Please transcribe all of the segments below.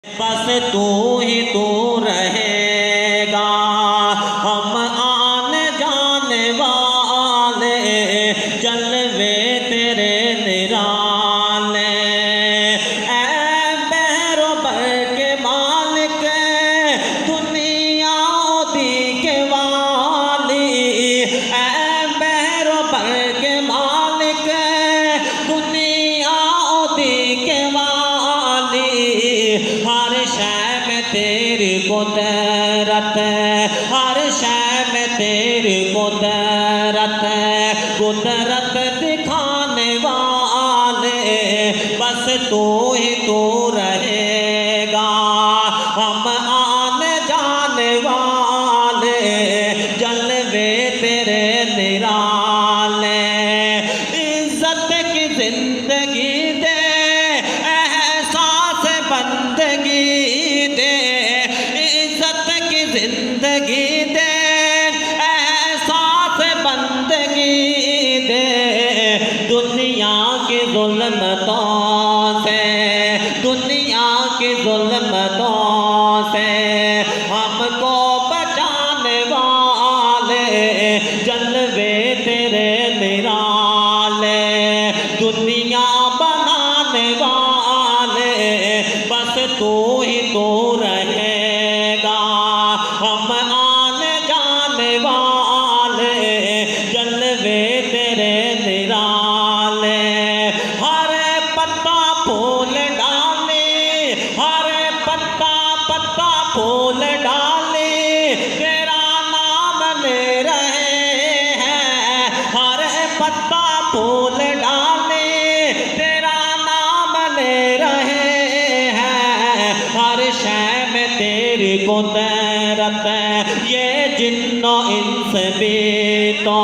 بس تو ہی تو رہے گا، ہم آنے جانے والے جلوے تیرے نرالے۔ اے بحر و بر کے مالک، دنیا دی کے والی، اے بحر و بر کے مالک، دنیا دی کے والی، ہر شے میں تیری قدرت ہے، ہر شے میں تیری قدرت ہے، قدرت دکھانے والے بس تو ہی تو رہے گا، ہم آنے جانے والے جلوے تیرے نرالے۔ عزت کی زندگی دے، احساس بندگی دے، عزت کی زندگی دے، احساس بندگی دے، دنیا کی ظلمتوں سے، دنیا کی ظلمتوں سے ہم کو بچانے والے جلوے تیرے نرالے۔ دنیا بنانے والے بس تو ہی تو رہے گا، ہم آنے جانے والے جلوے تیرے نرالے۔ ہر پتا پھول ڈالے، ہر پتا پھول ڈالے، تیرا نام لے رہے ہیں، ہر پتا پھول ڈالے، تیرا نام لے رہے ہیں، ہر شے میں تیری قدرت ہے، یہ جن و انس بھی تو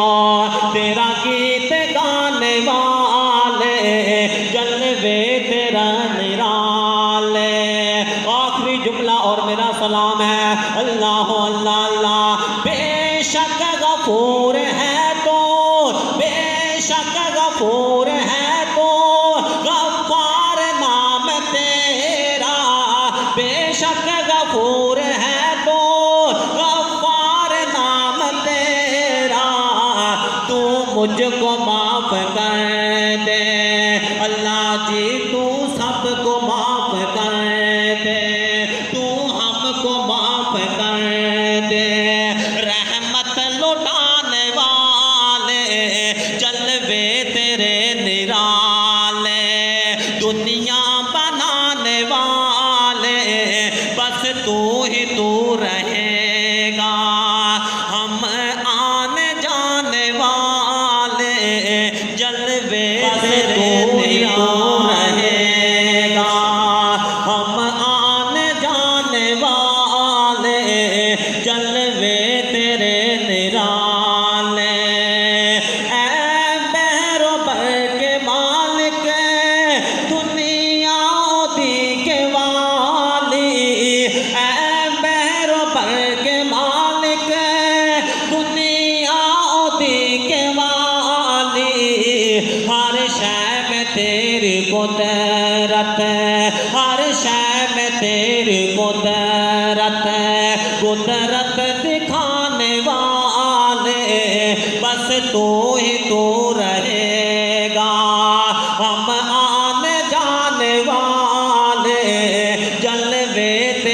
تیرا گیت گانے والے جلوے تیرا نرالے۔ آخری جملہ اور میرا سلام ہے، اللہ اللہ اللہ۔ بے شک غفور ہے تو، بے شک غفور ہے تو، غفار نام تیرا، بے شک غفور ہے تو، غفار نام تیرا، تو مجھ کو معاف کر دے اللہ جی، تو سب کو معاف کر دے، تو ہم کو معاف کر دے۔ رحمت لٹانے والے جلوے تیرے نرالے، دنیا بنانے والے بس تو ہی تو رہے گا، ہم آنے جانے والے جلوے تیرے نرالے، ہم آنے جانے والے جلوے تیرے نرالے۔ اے بحر و بر کے مالک، دنیا دی کے والی، اے بحر و بر کے مالک، دنیا دی کے والی، ہر شے میں تیری قدرت ہے، ہر شے میں تیری قدرت ہے، قدرت دکھانے والے بس تو ہی تو رہے گا، ہم